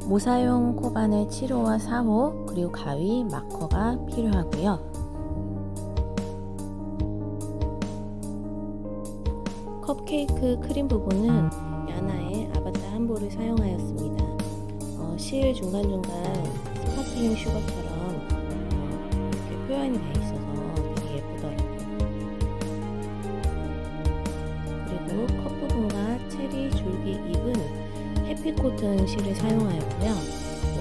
무사용 코바늘 7호와 4호 그리고 가위, 마커가 필요하고요. 컵케이크 크림 부분은 야나의 아바타 한보를 사용하였습니다. 실 중간중간 스파클링 슈거처럼 이렇게 표현이 되어 있어서 되게 예쁘더라고요. 그리고 컵 부분과 체리 줄기 잎은 해피코튼 실을 사용하였고요.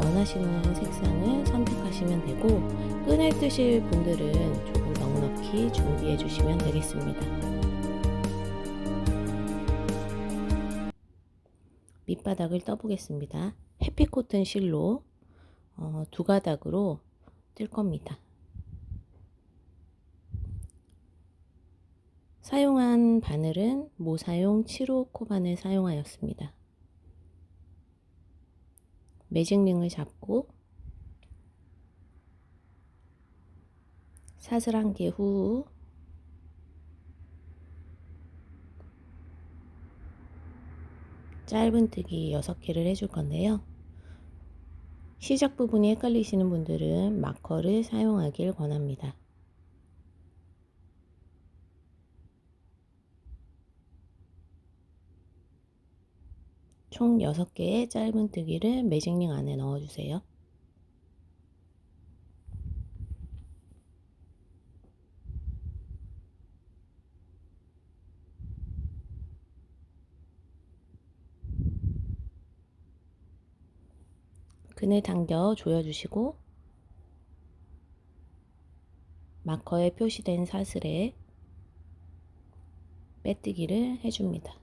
원하시는 색상을 선택하시면 되고, 끈을 뜨실 분들은 조금 넉넉히 준비해 주시면 되겠습니다. 밑바닥을 떠보겠습니다. 해피코튼 실로 두 가닥으로 뜰 겁니다. 사용한 바늘은 모사용 7호 코바늘 사용하였습니다. 매직링을 잡고 사슬 1개 후 짧은뜨기 6개를 해줄 건데요. 시작 부분이 헷갈리시는 분들은 마커를 사용하길 권합니다. 총 6개의 짧은뜨기를 매직링 안에 넣어주세요. 근을 당겨 조여주시고 마커에 표시된 사슬에 빼뜨기를 해줍니다.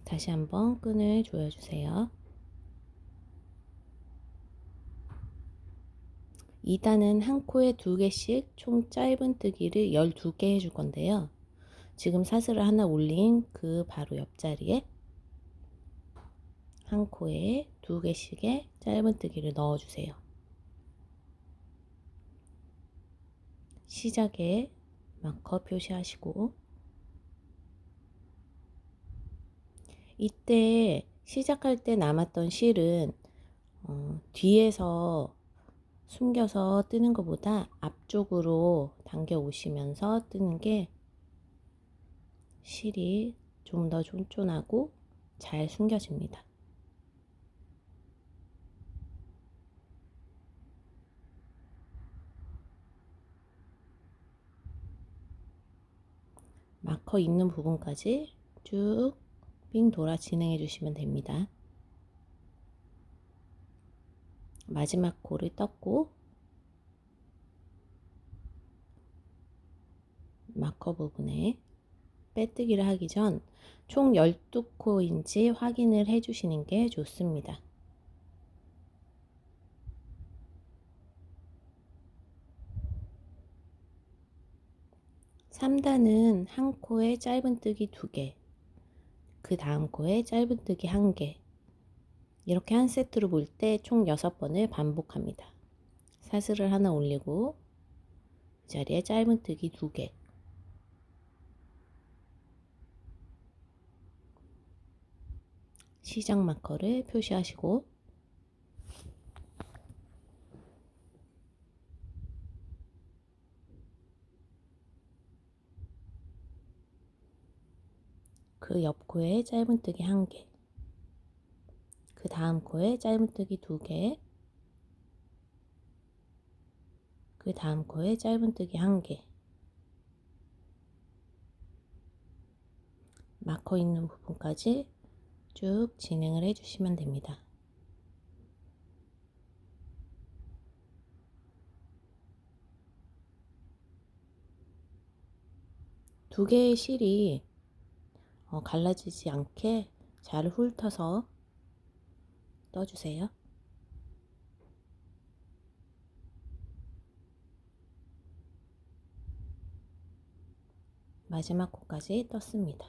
다시 한번 끈을 조여주세요. 2단은 한 코에 2개씩 총 짧은뜨기를 12개 해줄 건데요. 지금 사슬을 하나 올린 그 바로 옆자리에 한 코에 2개씩의 짧은뜨기를 넣어주세요. 시작에 마커 표시하시고, 이때 시작할 때 남았던 실은 뒤에서 숨겨서 뜨는 것보다 앞쪽으로 당겨 오시면서 뜨는 게 실이 좀 더 쫀쫀하고 잘 숨겨집니다. 마커 있는 부분까지 쭉 빙 돌아 진행해 주시면 됩니다. 마지막 코를 떴고 마커 부분에 빼뜨기를 하기 전 총 12코인지 확인을 해 주시는 게 좋습니다. 3단은 한 코에 짧은뜨기 2개, 그 다음 코에 짧은뜨기 1개, 이렇게 한 세트로 볼 때 총 6번을 반복합니다. 사슬을 하나 올리고 이 자리에 짧은뜨기 2개, 시작 마커를 표시하시고 그 옆 코에 짧은뜨기 1개, 그 다음 코에 짧은뜨기 2개, 그 다음 코에 짧은뜨기 1개, 마커 있는 부분까지 쭉 진행을 해 주시면 됩니다. 두 개의 실이 갈라지지 않게 잘 훑어서 떠주세요. 마지막 코까지 떴습니다.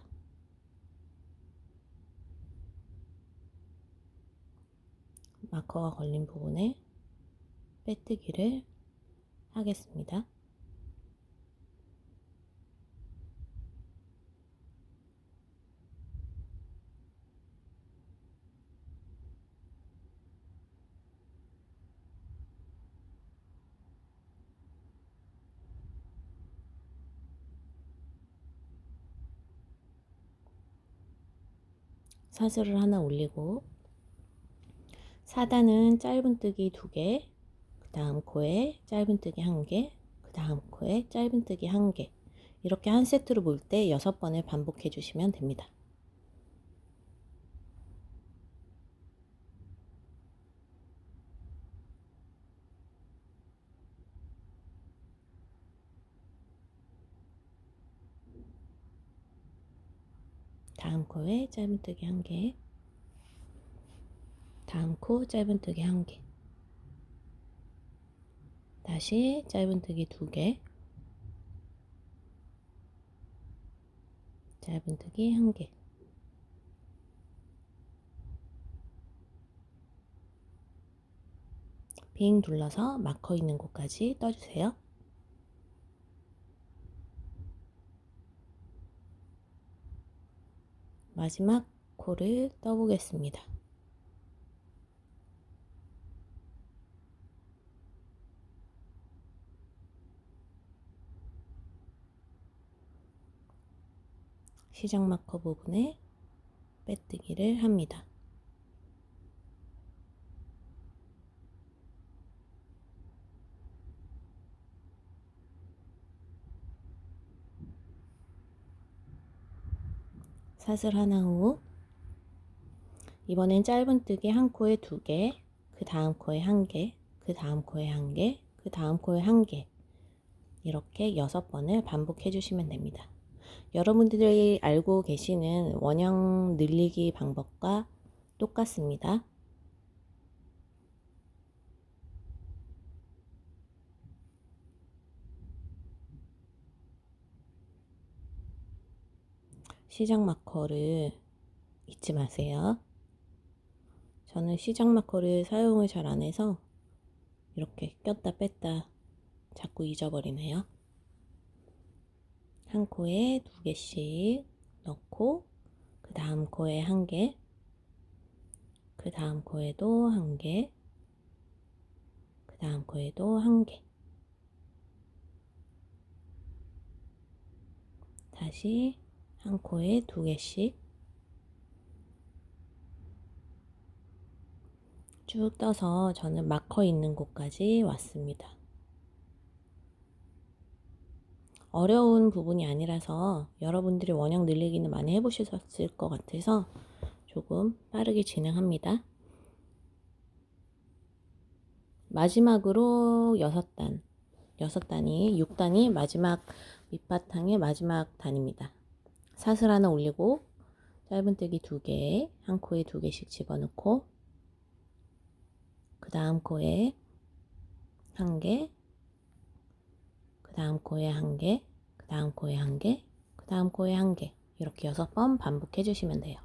마커가 걸린 부분에 빼뜨기를 하겠습니다. 사슬을 하나 올리고 사단은 짧은뜨기 2개, 그 다음 코에 짧은뜨기 1개, 그 다음 코에 짧은뜨기 1개, 이렇게 한 세트로 볼 때 6번을 반복해 주시면 됩니다. 다음 코에 짧은뜨기 1개, 다음 코 짧은뜨기 1개, 다시 짧은뜨기 2개, 짧은뜨기 1개, 빙 둘러서 마커 있는 곳까지 떠주세요. 마지막 코를 떠보겠습니다. 시작 마커 부분에 빼뜨기를 합니다. 사슬 하나 후 이번엔 짧은뜨기 한 코에 2개, 그 다음 코에 1개, 그 다음 코에 1개, 그 다음 코에 1개, 이렇게 6번을 반복해 주시면 됩니다. 여러분들이 알고 계시는 원형 늘리기 방법과 똑같습니다. 시작 마커를 잊지 마세요. 저는 시작 마커를 사용을 잘 안 해서 이렇게 꼈다 뺐다 자꾸 잊어버리네요. 한 코에 2개씩 넣고 그 다음 코에 1개, 그 다음 코에도 1개, 그 다음 코에도 1개, 다시 한 코에 2개씩 쭉 떠서 저는 마커 있는 곳까지 왔습니다. 어려운 부분이 아니라서 여러분들이 원형 늘리기는 많이 해보셨을 것 같아서 조금 빠르게 진행합니다. 마지막으로 6단, 6단이 마지막 밑바탕의 마지막 단입니다. 사슬 하나 올리고 짧은뜨기 2개, 한 코에 2개씩 집어넣고 그 다음 코에 1개, 그 다음 코에 1개, 그 다음 코에 1개, 그 다음 코에 1개, 이렇게 6번 반복해 주시면 돼요.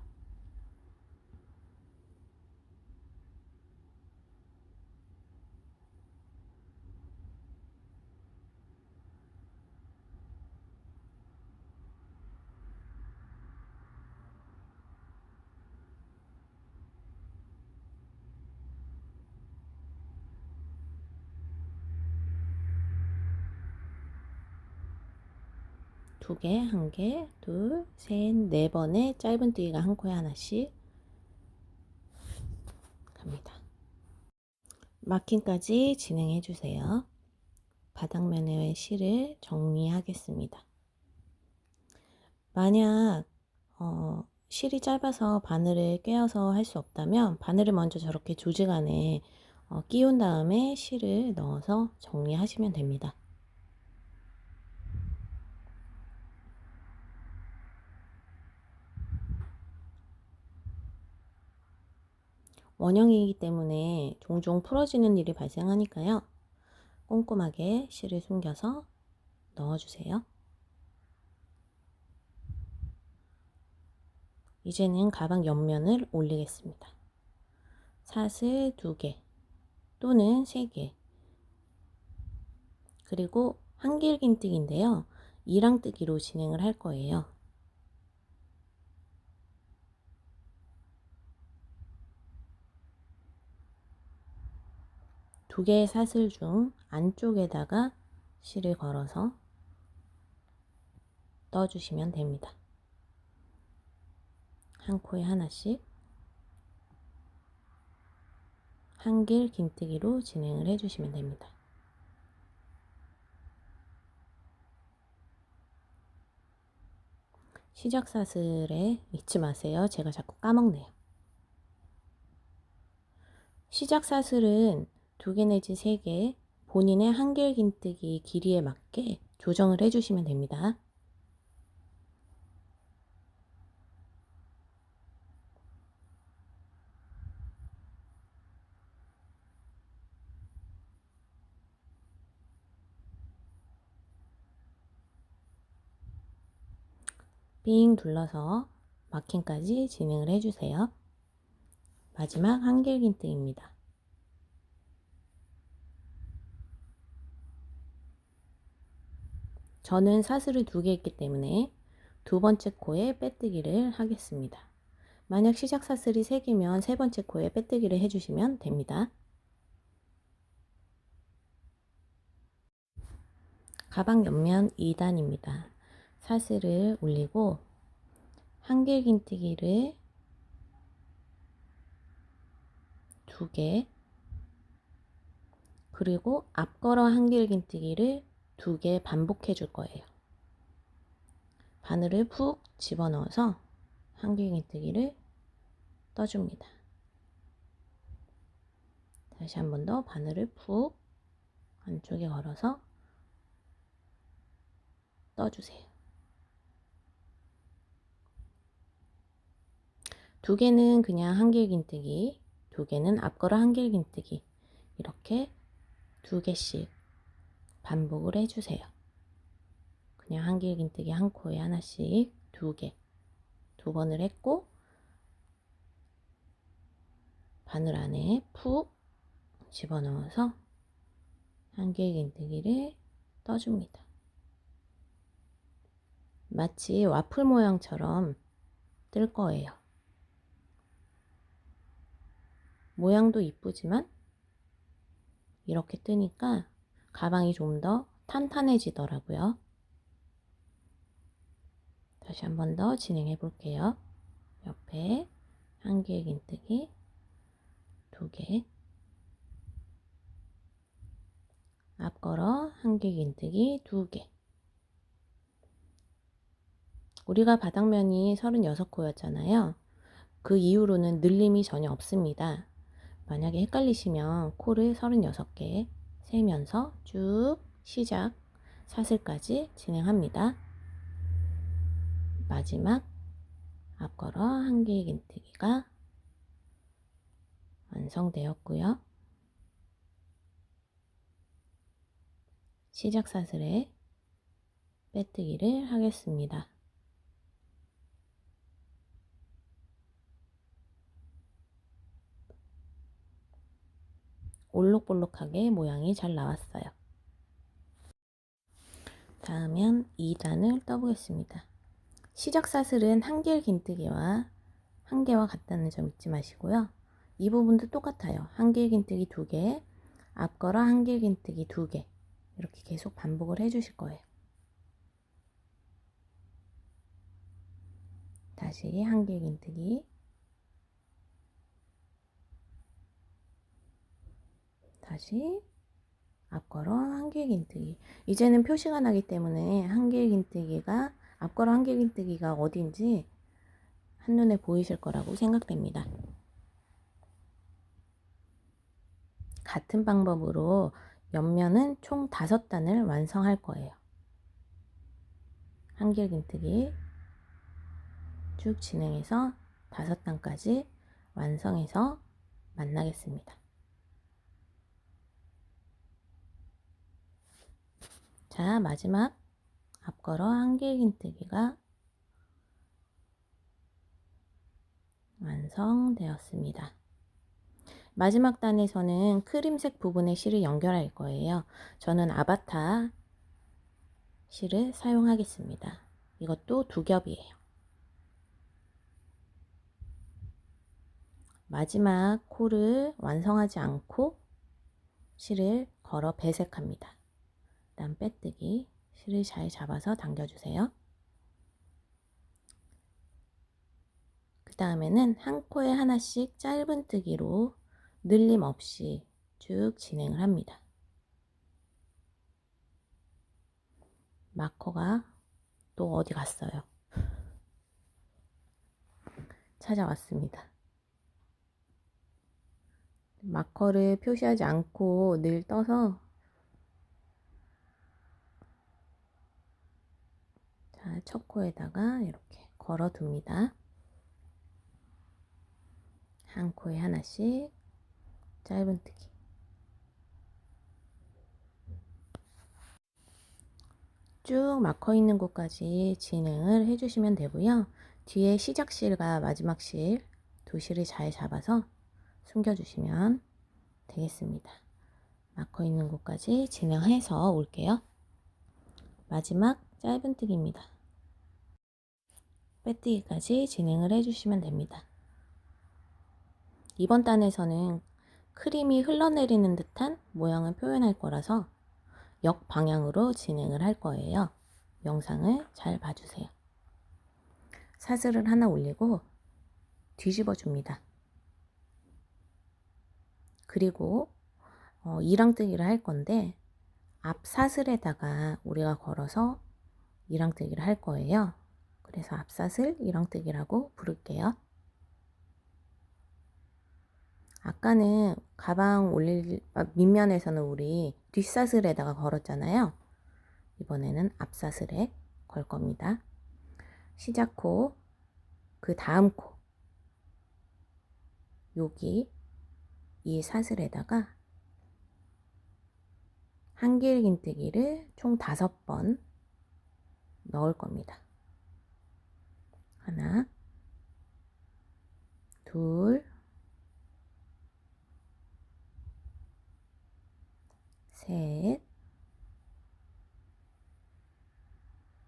두 개, 한 개, 둘, 셋, 네 번의 짧은뜨기가 한 코에 하나씩 갑니다. 마킹까지 진행해 주세요. 바닥면의 실을 정리하겠습니다. 만약 실이 짧아서 바늘을 꿰어서 할 수 없다면 바늘을 먼저 저렇게 조직 안에 끼운 다음에 실을 넣어서 정리하시면 됩니다. 원형이기 때문에 종종 풀어지는 일이 발생하니까요. 꼼꼼하게 실을 숨겨서 넣어주세요. 이제는 가방 옆면을 올리겠습니다. 사슬 2개 또는 3개, 그리고 한길긴뜨기인데요. 이랑뜨기로 진행을 할 거예요. 2개의 사슬 중 안쪽에다가 실을 걸어서 떠주시면 됩니다. 한 코에 하나씩 한길 긴뜨기로 진행을 해주시면 됩니다. 시작 사슬에 잊지 마세요. 제가 자꾸 까먹네요. 시작 사슬은 2개 내지 3개 본인의 한길 긴뜨기 길이에 맞게 조정을 해주시면 됩니다. 삥 둘러서 마킹까지 진행을 해주세요. 마지막 한길 긴뜨기입니다. 저는 사슬을 2개 있기 때문에 2번째 코에 빼뜨기를 하겠습니다. 만약 시작 사슬이 3개면 3번째 코에 빼뜨기를 해주시면 됩니다. 가방 옆면 2단입니다. 사슬을 올리고 한길 긴뜨기를 2개, 그리고 앞걸어 한길 긴뜨기를 2개 반복해 줄 거예요. 바늘을 푹 집어넣어서 한길 긴뜨기를 떠줍니다. 다시 한 번 더 바늘을 푹 안쪽에 걸어서 떠주세요. 2개는 그냥 한길 긴뜨기, 2개는 앞걸어 한길 긴뜨기, 이렇게 2개씩 반복을 해주세요. 그냥 한길 긴뜨기 한 코에 하나씩 2개, 2번을 했고 바늘 안에 푹 집어넣어서 한길 긴뜨기를 떠줍니다. 마치 와플 모양처럼 뜰 거예요. 모양도 이쁘지만 이렇게 뜨니까 가방이 좀 더 탄탄해지더라고요. 다시 한 번 더 진행해 볼게요. 옆에 한길 긴뜨기 2개, 앞걸어 한길 긴뜨기 2개. 우리가 바닥면이 36코였잖아요. 그 이후로는 늘림이 전혀 없습니다. 만약에 헷갈리시면 코를 36개 세면서 쭉 시작 사슬까지 진행합니다. 마지막 앞걸어 한길 긴뜨기가 완성되었고요. 시작 사슬에 빼뜨기를 하겠습니다. 올록볼록하게 모양이 잘 나왔어요. 다음은 2단을 떠보겠습니다. 시작 사슬은 한길 긴뜨기와 한개와 같다는 점 잊지 마시고요. 이 부분도 똑같아요. 한길 긴뜨기 2개, 앞걸어 한길 긴뜨기 2개, 이렇게 계속 반복을 해주실 거예요. 다시 한길 긴뜨기, 다시 앞걸어 한길 긴뜨기. 이제는 표시가 나기 때문에 한길 긴뜨기가 앞걸어 한길 긴뜨기가 어딘지 한눈에 보이실 거라고 생각됩니다. 같은 방법으로 옆면은 총 5단을 완성할 거예요. 한길 긴뜨기 쭉 진행해서 5단까지 완성해서 만나겠습니다. 자, 마지막 앞걸어 한길 긴뜨기가 완성되었습니다. 마지막 단에서는 크림색 부분의 실을 연결할 거예요. 저는 아바타 실을 사용하겠습니다. 이것도 2겹이에요. 마지막 코를 완성하지 않고 실을 걸어 배색합니다. 다음 빼뜨기, 실을 잘 잡아서 당겨주세요. 다음에는 한 코에 하나씩 짧은뜨기로 늘림 없이 쭉 진행을 합니다. 마커가 또 어디 갔어요? 찾아왔습니다. 마커를 표시하지 않고 늘 떠서 자, 첫 코에다가 이렇게 걸어 둡니다. 한 코에 하나씩 짧은뜨기. 쭉 마커 있는 곳까지 진행을 해주시면 되고요. 뒤에 시작실과 마지막 실 두 실을 잘 잡아서 숨겨주시면 되겠습니다. 마커 있는 곳까지 진행해서 올게요. 마지막 짧은뜨기입니다. 빼뜨기까지 진행을 해주시면 됩니다. 이번 단에서는 크림이 흘러내리는 듯한 모양을 표현할 거라서 역방향으로 진행을 할 거예요. 영상을 잘 봐주세요. 사슬을 하나 올리고 뒤집어 줍니다. 그리고 이랑뜨기를 할 건데 앞 사슬에다가 우리가 걸어서 이랑뜨기를 할 거예요. 그래서 앞사슬 이랑뜨기라고 부를게요. 아까는 가방 올릴 밑면에서는 우리 뒷사슬에다가 걸었잖아요. 이번에는 앞사슬에 걸 겁니다. 시작 코, 그 다음 코, 여기 이 사슬에다가 한길긴뜨기를 총 5번 넣을 겁니다. 하나, 둘, 셋,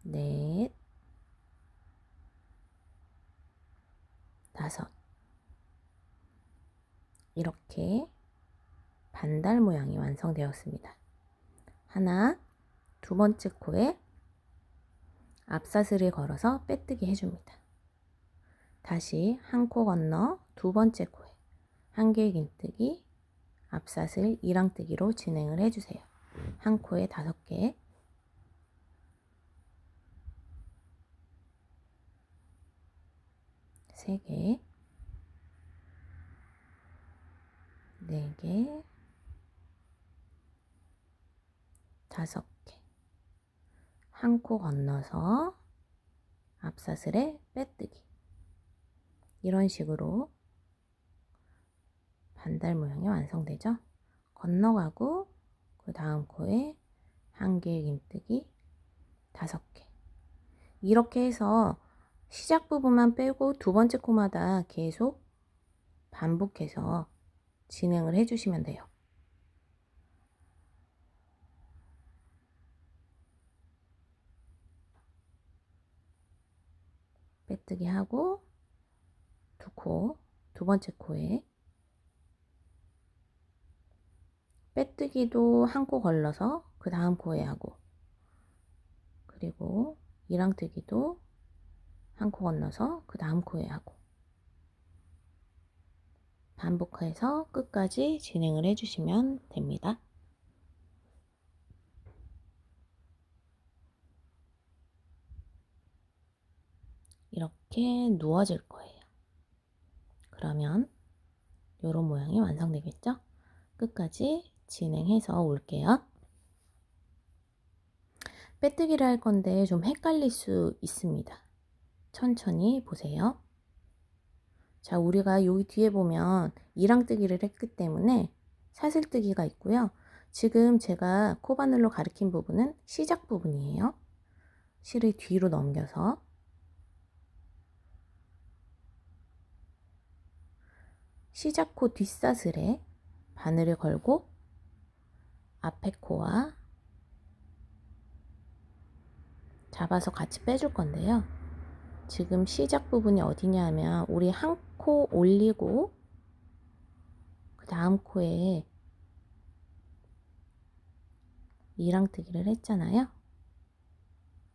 넷, 다섯. 이렇게 반달 모양이 완성되었습니다. 하나, 두 번째 코에 앞사슬을 걸어서 빼뜨기 해줍니다. 다시 한 코 건너 두 번째 코에 한길긴뜨기, 앞사슬 이랑뜨기로 진행을 해주세요. 한 코에 5개, 세 개, 4개, 5개. 한 코 건너서 앞사슬에 빼뜨기. 이런 식으로 반달 모양이 완성되죠. 건너가고 그 다음 코에 한길긴뜨기 5개. 이렇게 해서 시작 부분만 빼고 두 번째 코마다 계속 반복해서 진행을 해주시면 돼요. 빼뜨기 하고 두 번째 코에 빼뜨기도 한 코 걸러서 그 다음 코에 하고, 그리고 이랑뜨기도 한 코 건너서 그 다음 코에 하고, 반복해서 끝까지 진행을 해주시면 됩니다. 이렇게 누워질 거예요. 그러면 이런 모양이 완성되겠죠? 끝까지 진행해서 올게요. 빼뜨기를 할 건데 좀 헷갈릴 수 있습니다. 천천히 보세요. 자, 우리가 여기 뒤에 보면 이랑뜨기를 했기 때문에 사슬뜨기가 있고요. 지금 제가 코바늘로 가리킨 부분은 시작 부분이에요. 실을 뒤로 넘겨서 시작 코 뒷사슬에 바늘을 걸고 앞에 코와 잡아서 같이 빼줄 건데요. 지금 시작 부분이 어디냐 하면 우리 한 코 올리고 그 다음 코에 이랑뜨기를 했잖아요.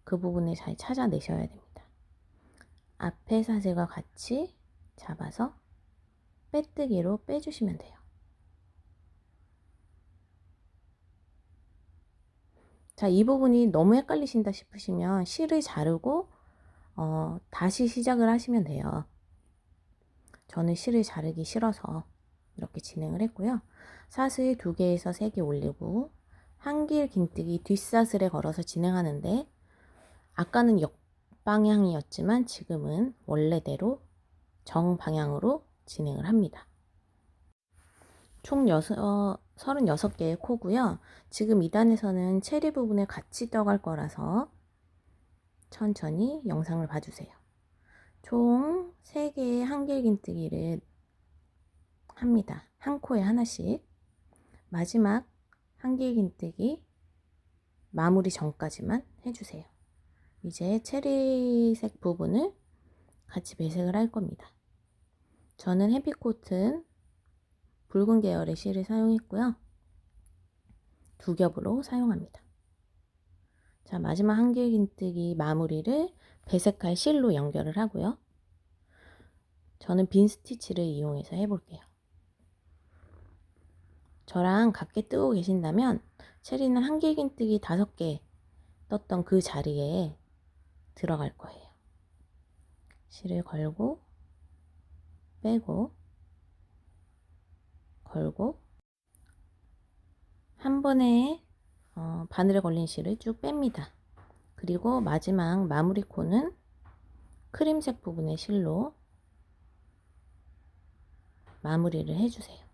그 부분을 잘 찾아내셔야 됩니다. 앞에 사슬과 같이 잡아서 빼뜨기로 빼주시면 돼요. 자, 이 부분이 너무 헷갈리신다 싶으시면 실을 자르고 다시 시작을 하시면 돼요. 저는 실을 자르기 싫어서 이렇게 진행을 했고요. 사슬 2개에서 3개 올리고 한길 긴뜨기 뒷사슬에 걸어서 진행하는데, 아까는 역방향이었지만 지금은 원래대로 정방향으로 진행을 합니다. 총 36개의 코고요. 지금 2단에서는 체리 부분을 같이 떠갈 거라서 천천히 영상을 봐주세요. 총 3개의 한길긴뜨기를 합니다. 한 코에 하나씩. 마지막 한길긴뜨기 마무리 전까지만 해주세요. 이제 체리색 부분을 같이 배색을 할 겁니다. 저는 해피코튼 붉은 계열의 실을 사용했고요. 2겹으로 사용합니다. 자, 마지막 한길긴뜨기 마무리를 배색할 실로 연결을 하고요. 저는 빈 스티치를 이용해서 해볼게요. 저랑 같게 뜨고 계신다면 체리는 한길긴뜨기 5개 떴던 그 자리에 들어갈 거예요. 실을 걸고 빼고 걸고 한 번에 바늘에 걸린 실을 쭉 뺍니다. 그리고 마지막 마무리 코는 크림색 부분의 실로 마무리를 해주세요.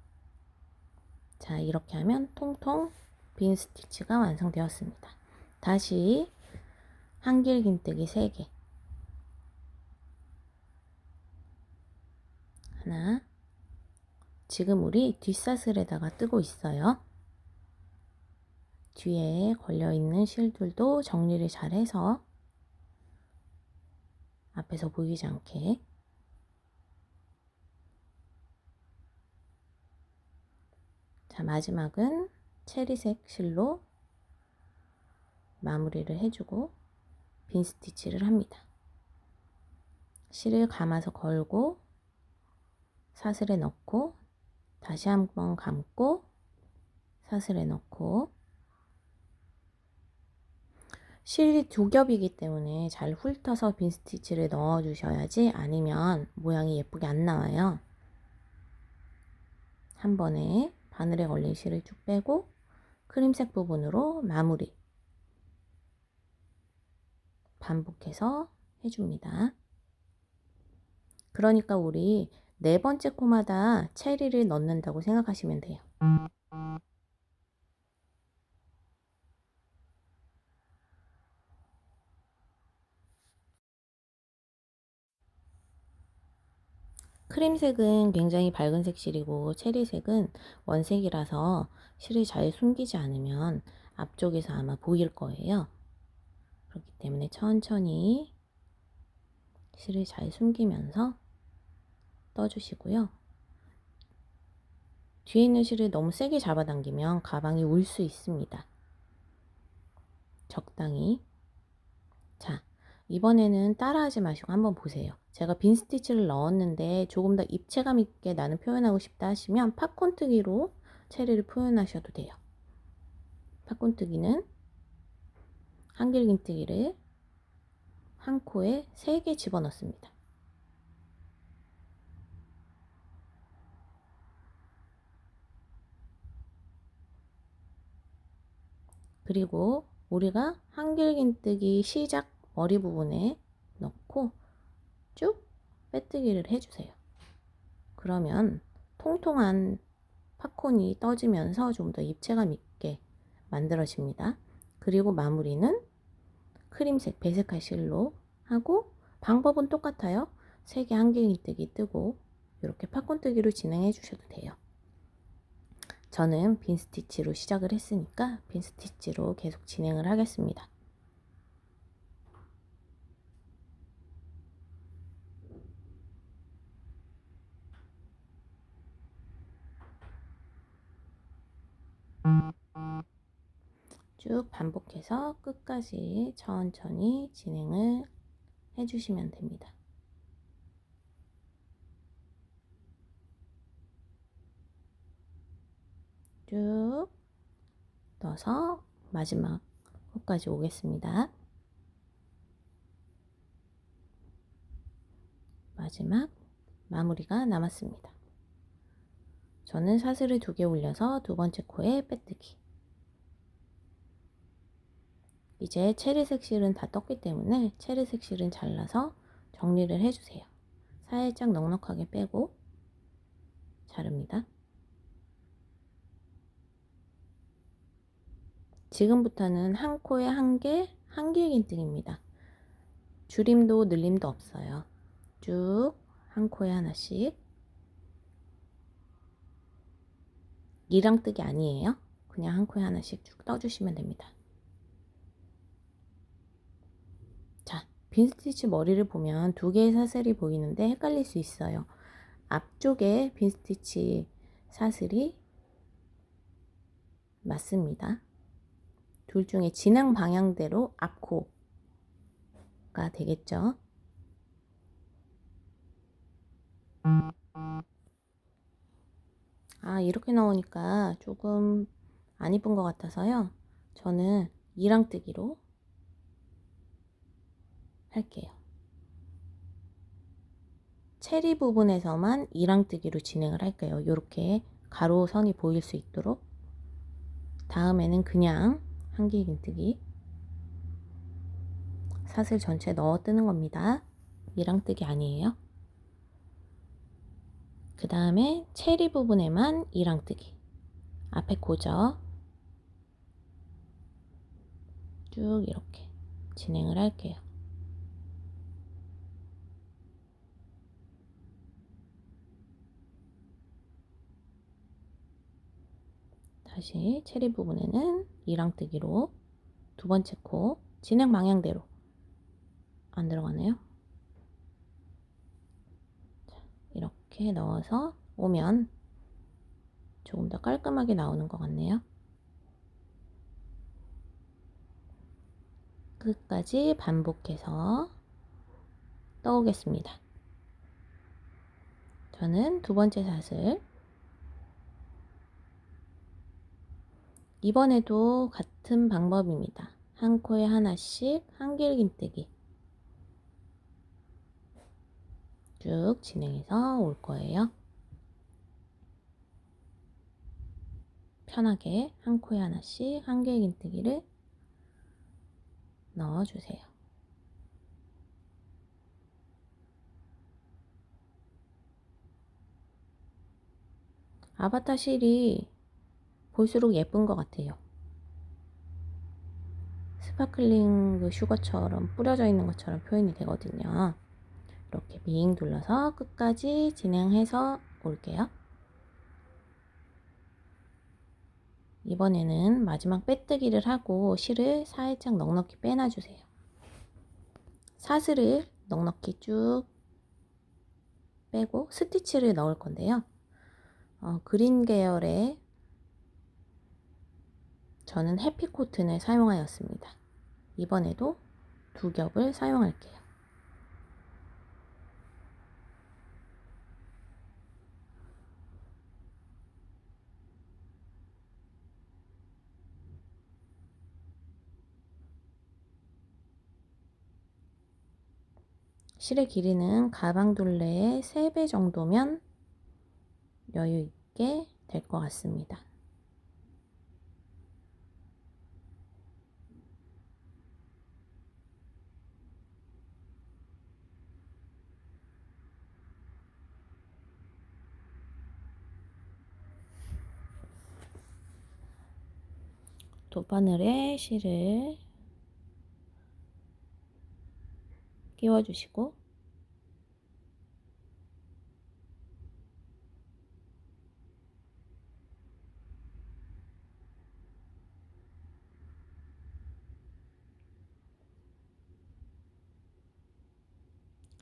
자, 이렇게 하면 통통 빈 스티치가 완성되었습니다. 다시 한길긴뜨기 3개, 하나, 지금 우리 뒷사슬에다가 뜨고 있어요. 뒤에 걸려있는 실들도 정리를 잘 해서 앞에서 보이지 않게. 자, 마지막은 체리색 실로 마무리를 해주고 빈 스티치를 합니다. 실을 감아서 걸고 사슬에 넣고 다시 한번 감고 사슬에 넣고, 실이 2겹이기 때문에 잘 훑어서 빈 스티치를 넣어 주셔야지, 아니면 모양이 예쁘게 안 나와요. 한 번에 바늘에 걸린 실을 쭉 빼고 크림색 부분으로 마무리 반복해서 해줍니다. 그러니까 우리 4번째 코마다 체리를 넣는다고 생각하시면 돼요. 크림색은 굉장히 밝은 색실이고 체리색은 원색이라서 실을 잘 숨기지 않으면 앞쪽에서 아마 보일 거예요. 그렇기 때문에 천천히 실을 잘 숨기면서 떠주시고요. 뒤에 있는 실을 너무 세게 잡아당기면 가방이 울 수 있습니다. 적당히. 자, 이번에는 따라하지 마시고 한번 보세요. 제가 빈 스티치를 넣었는데 조금 더 입체감 있게 나는 표현하고 싶다 하시면 팝콘뜨기로 체리를 표현하셔도 돼요. 팝콘뜨기는 한길긴뜨기를 한 코에 3개 집어넣습니다. 그리고 우리가 한길긴뜨기 시작 머리 부분에 넣고 쭉 빼뜨기를 해주세요. 그러면 통통한 팝콘이 떠지면서 좀 더 입체감 있게 만들어집니다. 그리고 마무리는 크림색 배색할 실로 하고, 방법은 똑같아요. 3개 한길긴뜨기 뜨고 이렇게 팝콘 뜨기로 진행해 주셔도 돼요. 저는 빈 스티치로 시작을 했으니까 빈 스티치로 계속 진행을 하겠습니다. 쭉 반복해서 끝까지 천천히 진행을 해주시면 됩니다. 쭉 넣어서 마지막 코까지 오겠습니다. 마지막 마무리가 남았습니다. 저는 사슬을 2개 올려서 두 번째 코에 빼뜨기. 이제 체리색 실은 다 떴기 때문에 체리색 실은 잘라서 정리를 해주세요. 살짝 넉넉하게 빼고 자릅니다. 지금부터는 한 코에 한 개, 한길긴뜨기입니다. 줄임도 늘림도 없어요. 쭉 한 코에 하나씩. 이랑뜨기 아니에요. 그냥 한 코에 하나씩 쭉 떠주시면 됩니다. 자, 빈 스티치 머리를 보면 2개의 사슬이 보이는데 헷갈릴 수 있어요. 앞쪽에 빈 스티치 사슬이 맞습니다. 둘 중에 진행 방향대로 앞코가 되겠죠. 이렇게 나오니까 조금 안 이쁜 것 같아서요. 저는 이랑뜨기로 할게요. 체리 부분에서만 이랑뜨기로 진행을 할게요. 이렇게 가로선이 보일 수 있도록. 다음에는 그냥 한길긴뜨기 사슬 전체 넣어 뜨는 겁니다. 이랑뜨기 아니에요. 그 다음에 체리 부분에만 이랑뜨기. 앞에 고정 쭉 이렇게 진행을 할게요. 다시 체리 부분에는 이랑뜨기로 두 번째 코 진행 방향대로 안 들어가네요. 자, 이렇게 넣어서 오면 조금 더 깔끔하게 나오는 것 같네요. 끝까지 반복해서 떠오겠습니다. 저는 두 번째 사슬 이번에도 같은 방법입니다. 한 코에 하나씩 한길긴뜨기 쭉 진행해서 올 거예요. 편하게 한 코에 하나씩 한길긴뜨기를 넣어주세요. 아바타 실이 볼수록 예쁜 것 같아요. 스파클링 그 슈거처럼 뿌려져 있는 것처럼 표현이 되거든요. 이렇게 빙 둘러서 끝까지 진행해서 올게요. 이번에는 마지막 빼뜨기를 하고 실을 살짝 넉넉히 빼놔주세요. 사슬을 넉넉히 쭉 빼고 스티치를 넣을 건데요. 그린 계열의 저는 해피코튼을 사용하였습니다. 이번에도 2겹을 사용할게요. 실의 길이는 가방 둘레의 3배 정도면 여유 있게 될 것 같습니다. 돗바늘에 실을 끼워주시고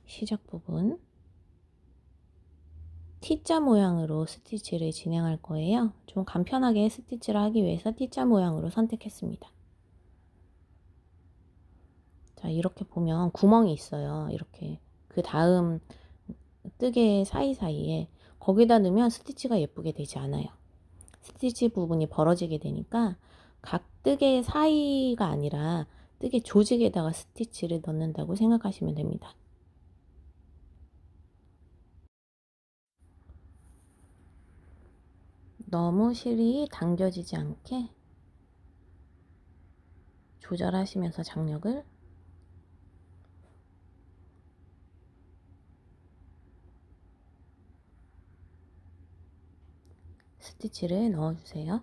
시작 부분 T자 모양으로 스티치를 진행할 거예요. 좀 간편하게 스티치를 하기 위해서 T자 모양으로 선택했습니다. 자, 이렇게 보면 구멍이 있어요. 이렇게 그 다음 뜨개 사이사이에 거기다 넣으면 스티치가 예쁘게 되지 않아요. 스티치 부분이 벌어지게 되니까 각뜨개 사이가 아니라 뜨개 조직에다가 스티치를 넣는다고 생각하시면 됩니다. 너무 실이 당겨지지 않게 조절하시면서 장력을 스티치를 넣어주세요.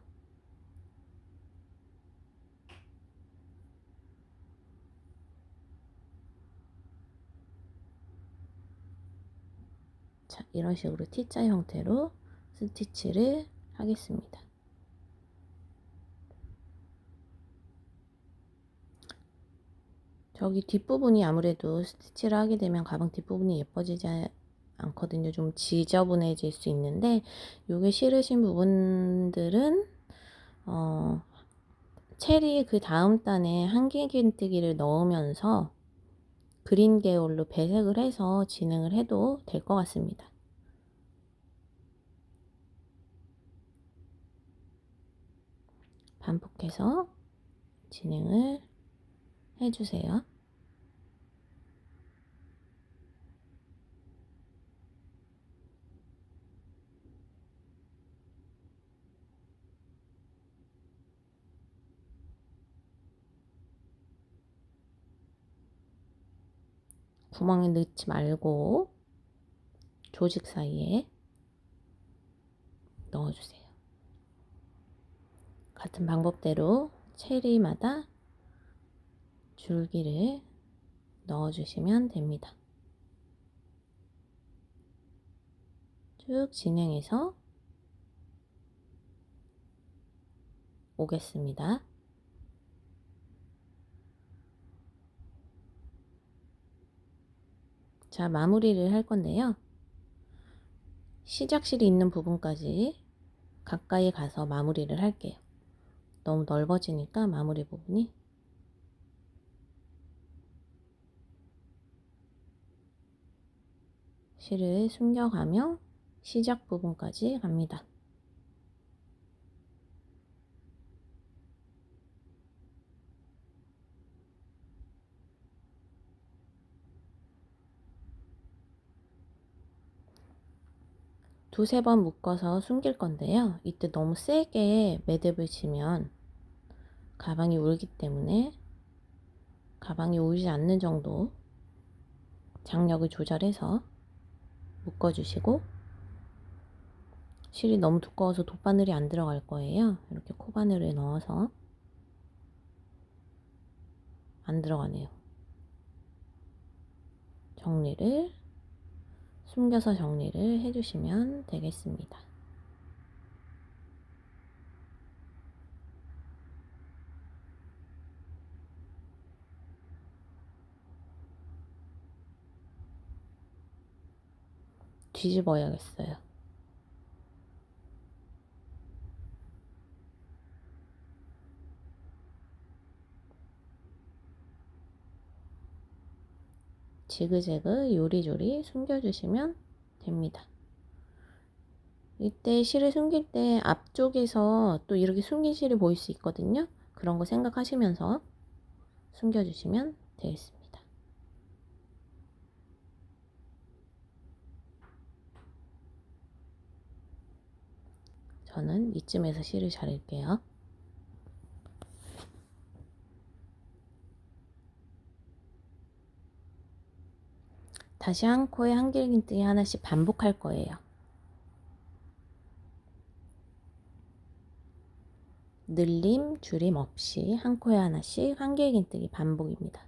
자, 이런 식으로 T자 형태로 스티치를 하겠습니다. 저기 뒷부분이 아무래도 스티치를 하게 되면 가방 뒷부분이 예뻐지지 않거든요. 좀 지저분해질 수 있는데 요게 싫으신 부분들은 체리 그 다음 단에 한길긴뜨기를 넣으면서 그린 계열로 배색을 해서 진행을 해도 될 것 같습니다. 반복해서 진행을 해주세요. 구멍에 넣지 말고 조직 사이에 넣어주세요. 같은 방법대로 체리마다 줄기를 넣어주시면 됩니다. 쭉 진행해서 오겠습니다. 자, 마무리를 할 건데요. 시작실이 있는 부분까지 가까이 가서 마무리를 할게요. 너무 넓어지니까 마무리 부분이 실을 숨겨가며 시작 부분까지 갑니다. 두세 번 묶어서 숨길 건데요. 이때 너무 세게 매듭을 치면 가방이 울기 때문에 가방이 울지 않는 정도 장력을 조절해서 묶어주시고, 실이 너무 두꺼워서 돗바늘이 안 들어갈 거예요. 이렇게 코바늘을 넣어서 안 들어가네요. 정리를 숨겨서 정리를 해주시면 되겠습니다. 뒤집어야겠어요. 지그재그 요리조리 숨겨주시면 됩니다. 이때 실을 숨길 때 앞쪽에서 또 이렇게 숨긴 실이 보일 수 있거든요. 그런 거 생각하시면서 숨겨주시면 되겠습니다. 저는 이쯤에서 실을 자를게요. 다시 한 코에 한길긴뜨기 하나씩 반복할 거예요. 늘림, 줄임 없이 한 코에 하나씩 한길긴뜨기 반복입니다.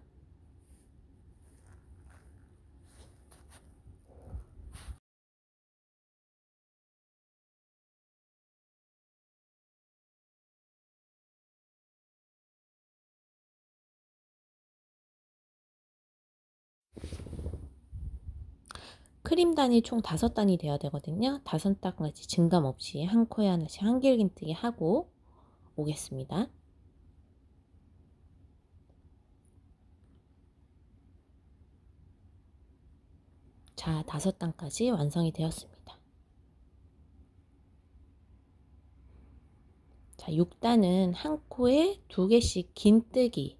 크림단이 총 5단이 돼야 되거든요. 5단까지 증감 없이 한 코에 하나씩 한길긴뜨기 하고 오겠습니다. 자, 5단까지 완성이 되었습니다. 자, 6단은 한 코에 2개씩 긴뜨기,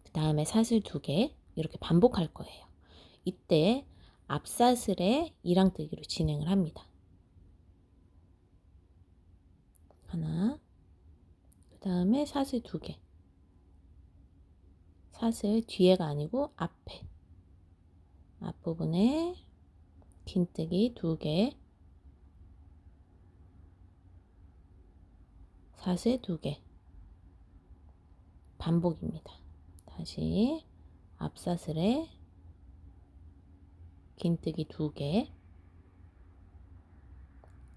그 다음에 사슬 2개 이렇게 반복할 거예요. 이때 앞사슬에 이랑뜨기로 진행을 합니다. 하나, 그 다음에 사슬 2개, 사슬 뒤에가 아니고 앞부분에 긴뜨기 2개, 사슬 2개 반복입니다. 다시 앞사슬에 긴뜨기 2개,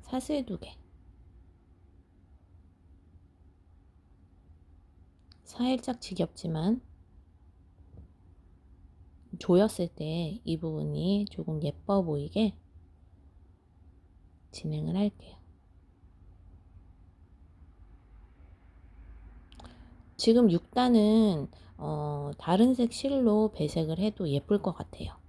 사슬 2개, 살짝 지겹지만 조였을 때 이 부분이 조금 예뻐 보이게 진행을 할게요. 지금 6단은 다른 색 실로 배색을 해도 예쁠 것 같아요.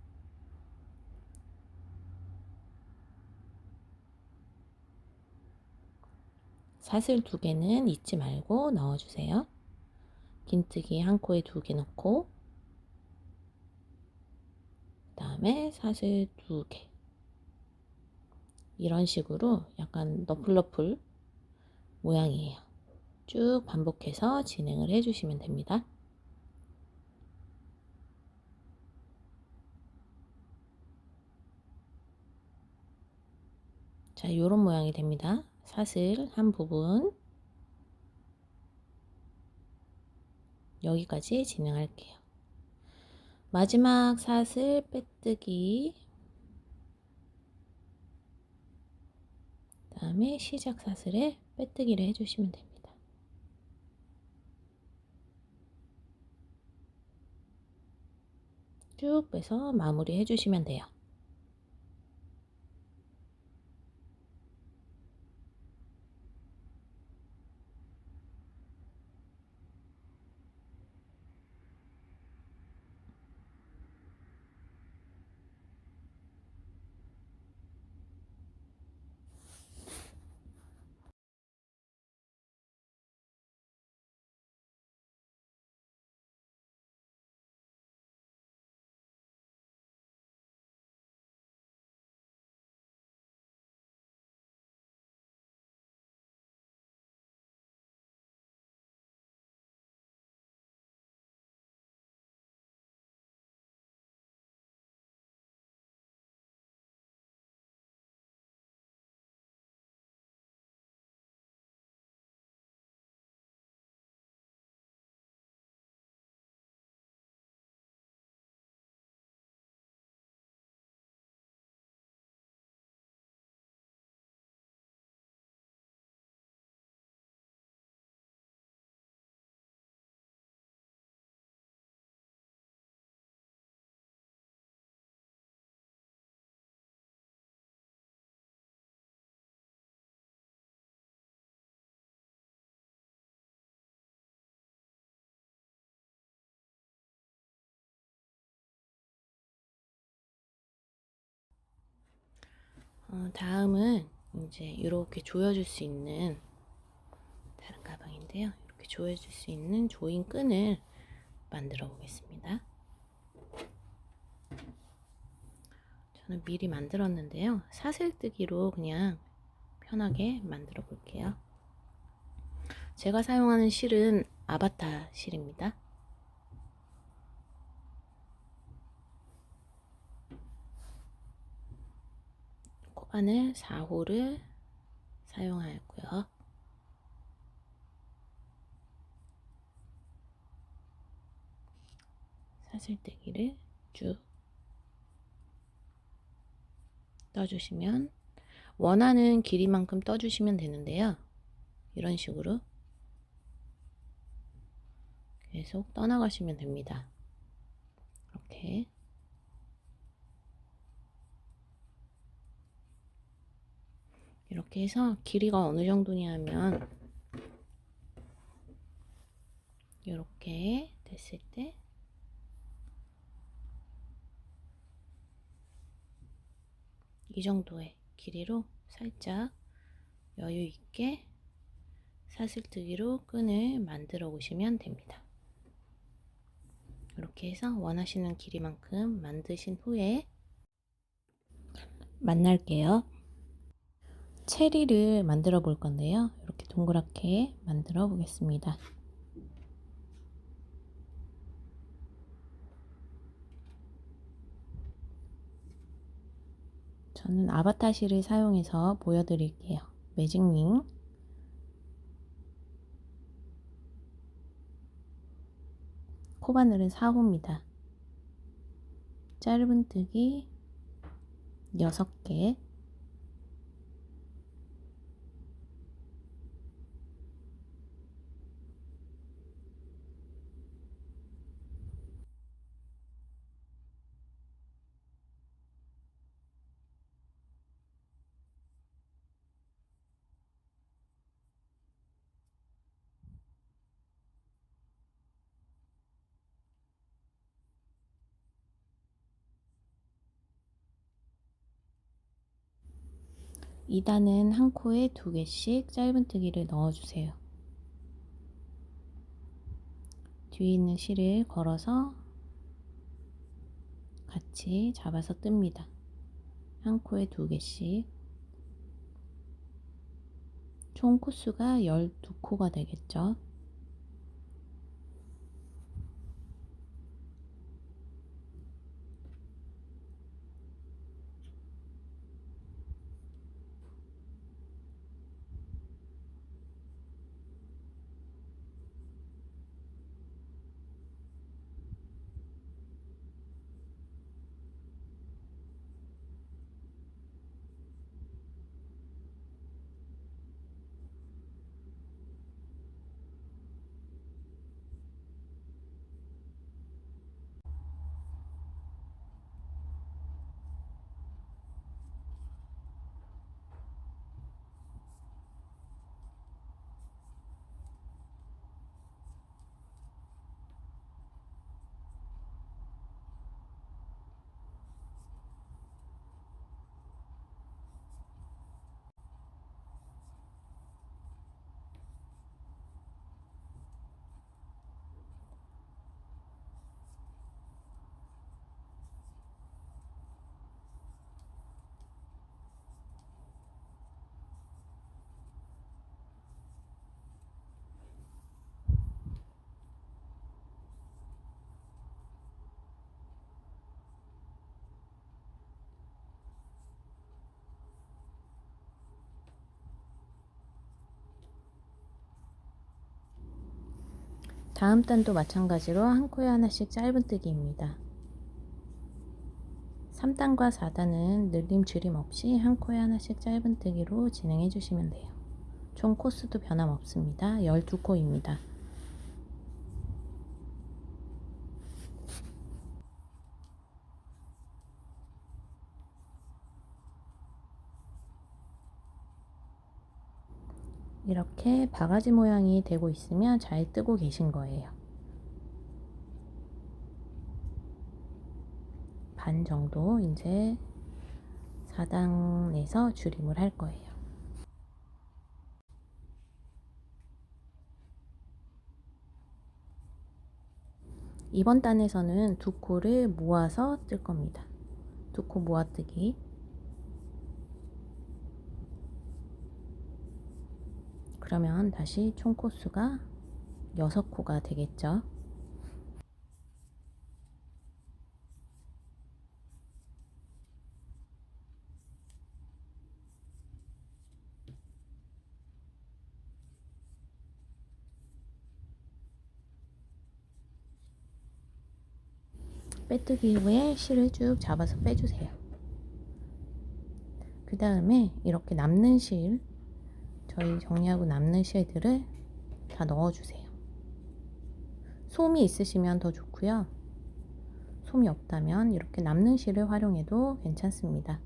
사슬 2개는 잊지 말고 넣어주세요. 긴뜨기 한 코에 2개 넣고, 그 다음에 사슬 2개, 이런 식으로 약간 너플너플 모양이에요. 쭉 반복해서 진행을 해주시면 됩니다. 자, 이런 모양이 됩니다. 사슬 한 부분 여기까지 진행할게요. 마지막 사슬 빼뜨기, 그 다음에 시작 사슬에 빼뜨기를 해주시면 됩니다. 쭉 빼서 마무리 해주시면 돼요. 다음은 이제 이렇게 조여줄 수 있는 다른 가방인데요. 이렇게 조여줄 수 있는 조인 끈을 만들어 보겠습니다. 저는 미리 만들었는데요. 사슬뜨기로 그냥 편하게 만들어 볼게요. 제가 사용하는 실은 아바타 실입니다. 코바늘 4호를 사용하였고요. 사슬뜨기를 쭉 떠주시면 원하는 길이만큼 떠주시면 되는데요. 이런 식으로 계속 떠나가시면 됩니다. 이렇게 해서 길이가 어느 정도냐면 이렇게 됐을 때 이 정도의 길이로 살짝 여유 있게 사슬뜨기로 끈을 만들어 오시면 됩니다. 이렇게 해서 원하시는 길이만큼 만드신 후에 만날게요. 체리를 만들어 볼 건데요. 이렇게 동그랗게 만들어 보겠습니다. 저는 아바타실을 사용해서 보여드릴게요. 매직링, 코바늘은 4호입니다. 짧은뜨기 6개, 이단은 한 코에 2개씩 짧은뜨기를 넣어주세요. 뒤에 있는 실을 걸어서 같이 잡아서 뜹니다. 한 코에 2개씩. 총 코수가 12코가 되겠죠. 다음 단도 마찬가지로 한 코에 하나씩 짧은뜨기입니다. 3단과 4단은 늘림 줄임 없이 한 코에 하나씩 짧은뜨기로 진행해 주시면 돼요. 총 코수도 변함없습니다. 12코입니다. 이렇게 바가지 모양이 되고 있으면 잘 뜨고 계신 거예요. 반 정도 이제 4단에서 줄임을 할 거예요. 이번 단에서는 2코를 모아서 뜰 겁니다. 2코 모아뜨기. 그러면 다시 총 코수가 6코가 되겠죠. 빼뜨기 후에 실을 쭉 잡아서 빼주세요. 그 다음에 이렇게 남는 실, 저희 정리하고 남는 실들을 다 넣어주세요. 솜이 있으시면 더 좋고요. 솜이 없다면 이렇게 남는 실을 활용해도 괜찮습니다.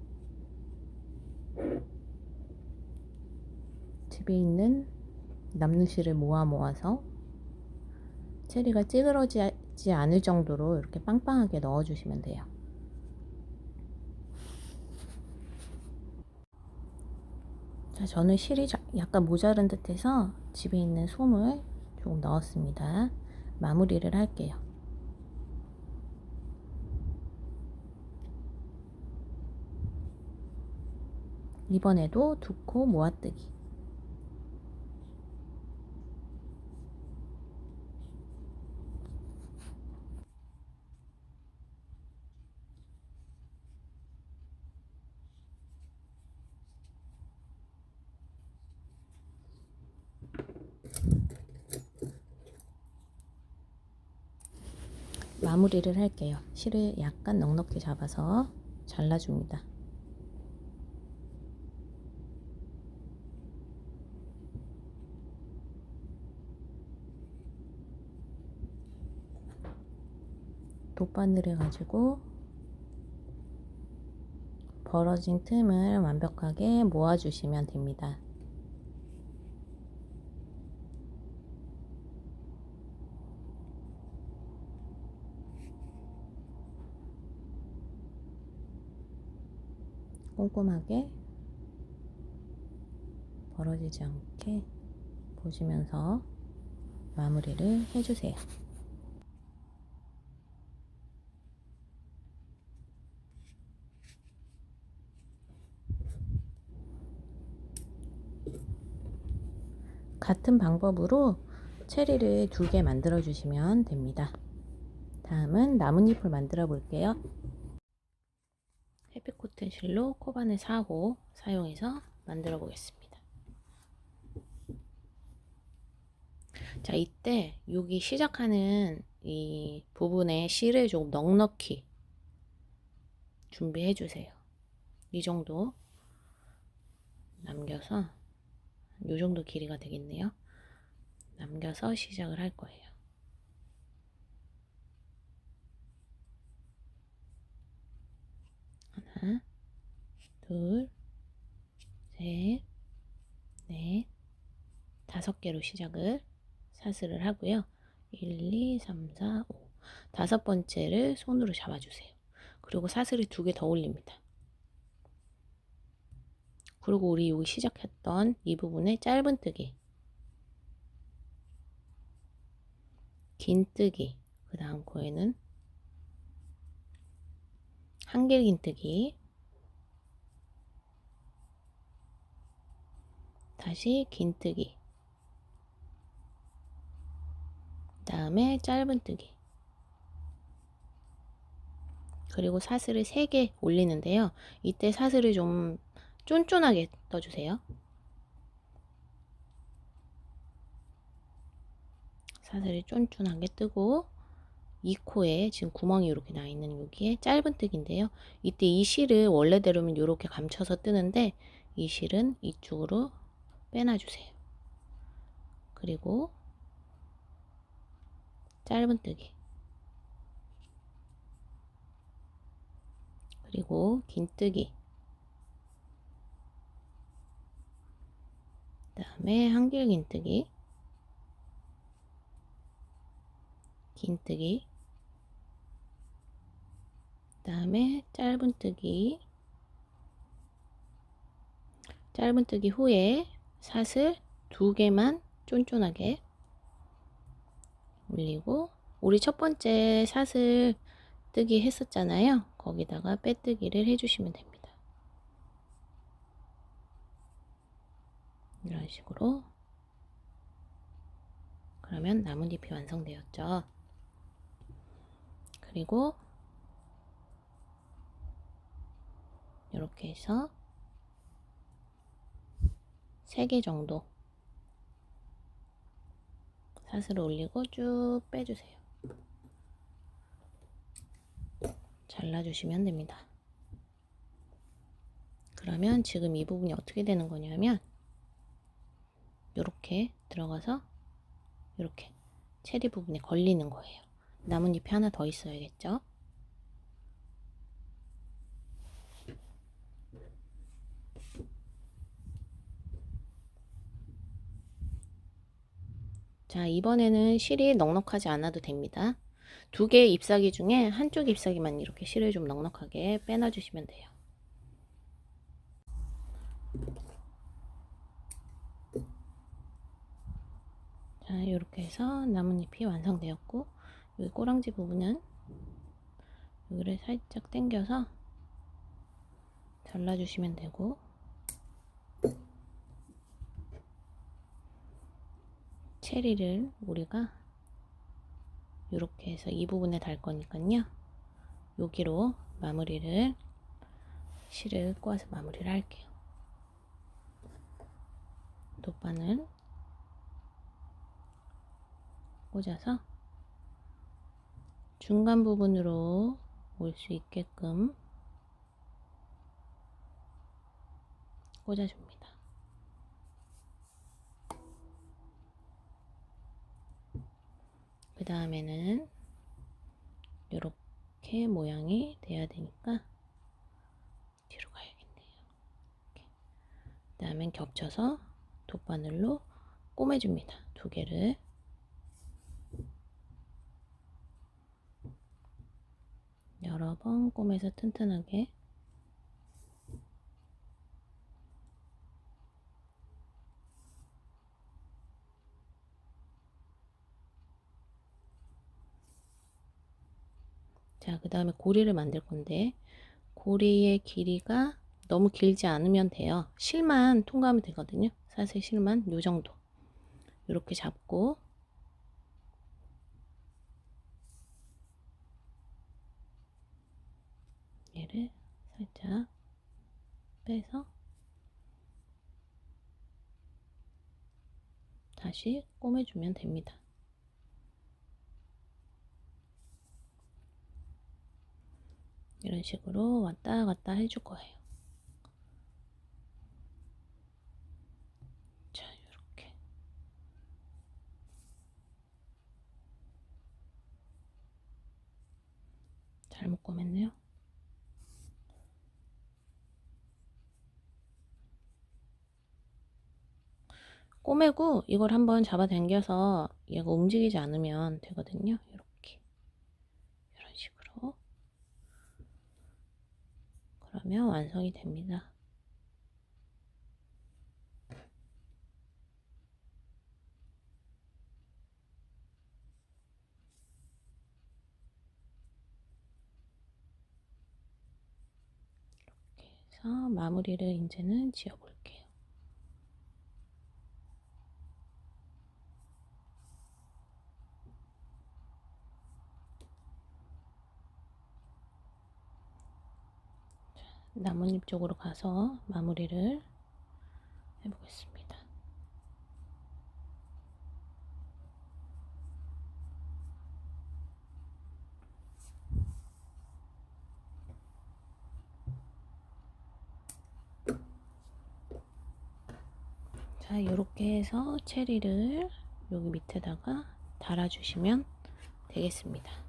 집에 있는 남는 실을 모아서 체리가 찌그러지지 않을 정도로 이렇게 빵빵하게 넣어주시면 돼요. 자, 저는 실이 약간 모자른 듯해서 집에 있는 솜을 조금 넣었습니다. 마무리를 할게요. 이번에도 2코 모아뜨기. 마무리를 할게요. 실을 약간 넉넉히 잡아서 잘라줍니다. 돗바늘을 가지고 벌어진 틈을 완벽하게 모아주시면 됩니다. 꼼꼼하게 벌어지지 않게 보시면서 마무리를 해주세요. 같은 방법으로 체리를 2개 만들어 주시면 됩니다. 다음은 나뭇잎을 만들어 볼게요. 해피코튼 실로 코바늘 4호 사용해서 만들어 보겠습니다. 자, 이때 여기 시작하는 이 부분에 실을 조금 넉넉히 준비해 주세요. 이 정도 남겨서 이 정도 길이가 되겠네요. 남겨서 시작을 할 거예요. 하나, 둘, 셋, 넷, 5개로 시작을 사슬을 하고요. 1, 2, 3, 4, 5. 5번째를 손으로 잡아주세요. 그리고 사슬을 2개 더 올립니다. 그리고 우리 여기 시작했던 이 부분에 짧은뜨기, 긴뜨기, 그 다음 코에는 한길긴뜨기, 다시 긴뜨기, 그 다음에 짧은뜨기, 그리고 사슬을 3개 올리는데요. 이때 사슬을 좀 쫀쫀하게 떠주세요. 사슬이 쫀쫀하게 뜨고 이 코에 지금 구멍이 이렇게 나 있는 여기에 짧은뜨기인데요. 이때 이 실을 원래대로면 이렇게 감춰서 뜨는데 이 실은 이쪽으로 빼놔주세요. 그리고 짧은뜨기, 그리고 긴뜨기, 그 다음에 한길긴뜨기, 긴뜨기, 그 다음에 짧은뜨기, 짧은뜨기 후에 사슬 2개만 쫀쫀하게 올리고 우리 첫 번째 사슬 뜨기 했었잖아요. 거기다가 빼뜨기를 해주시면 됩니다. 이런 식으로. 그러면 나뭇잎이 완성되었죠. 그리고 이렇게 해서 3개 정도 사슬을 올리고 쭉 빼주세요. 잘라주시면 됩니다. 그러면 지금 이 부분이 어떻게 되는 거냐면 이렇게 들어가서 이렇게 체리 부분에 걸리는 거예요. 나뭇잎이 하나 더 있어야겠죠? 자, 이번에는 실이 넉넉하지 않아도 됩니다. 2개 잎사귀 중에 한쪽 잎사귀만 이렇게 실을 좀 넉넉하게 빼놔주시면 돼요. 자, 이렇게 해서 나뭇잎이 완성되었고, 여기 꼬랑지 부분은 여기를 살짝 당겨서 잘라주시면 되고, 체리를 우리가 이렇게 해서 이 부분에 달 거니까요, 여기로 마무리를, 실을 꼬아서 마무리를 할게요. 돗바늘 꽂아서 중간 부분으로 올 수 있게끔 꽂아줍니다. 그 다음에는 이렇게 모양이 돼야 되니까 뒤로 가야겠네요. 그 다음엔 겹쳐서 돗바늘로 꼬매줍니다. 두 개를. 여러 번 꼬매서 튼튼하게. 자, 그 다음에 고리를 만들 건데, 고리의 길이가 너무 길지 않으면 돼요. 실만 통과하면 되거든요. 사슬 실만 요 정도. 이렇게 잡고 얘를 살짝 빼서 다시 꼬매주면 됩니다. 이런 식으로 왔다 갔다 해줄 거예요. 자, 이렇게. 잘못 꼬맸네요. 꼬매고 이걸 한번 잡아당겨서 얘가 움직이지 않으면 되거든요. 이렇게. 이런 식으로. 그러면 완성이 됩니다. 이렇게 해서 마무리를 이제는 지어 볼게요. 나뭇잎 쪽으로 가서 마무리를 해보겠습니다. 자, 이렇게 해서 체리를 여기 밑에다가 달아주시면 되겠습니다.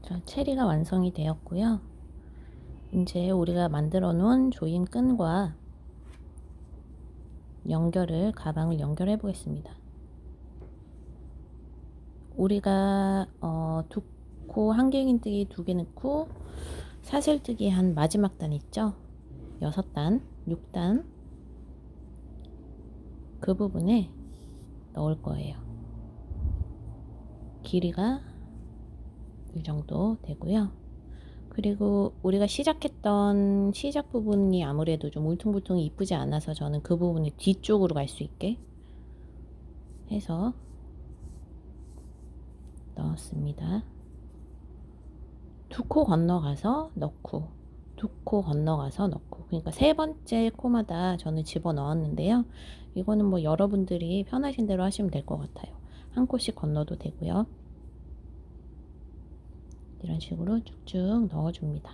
자, 체리가 완성이 되었고요. 이제 우리가 만들어 놓은 조인 끈과 가방을 연결해 보겠습니다. 우리가 두 코 한길긴뜨기 2개 넣고 사슬뜨기 한 마지막 단 있죠? 6단, 6단 그 부분에 넣을 거예요. 길이가 이 정도 되고요. 그리고 우리가 시작했던 시작 부분이 아무래도 좀 울퉁불퉁 이쁘지 않아서 저는 그 부분을 뒤쪽으로 갈 수 있게 해서 넣었습니다. 두 코 건너가서 넣고, 두 코 건너가서 넣고, 그러니까 세 번째 코마다 저는 집어 넣었는데요. 이거는 뭐 여러분들이 편하신 대로 하시면 될 것 같아요. 한 코씩 건너도 되고요. 이런 식으로 쭉쭉 넣어줍니다.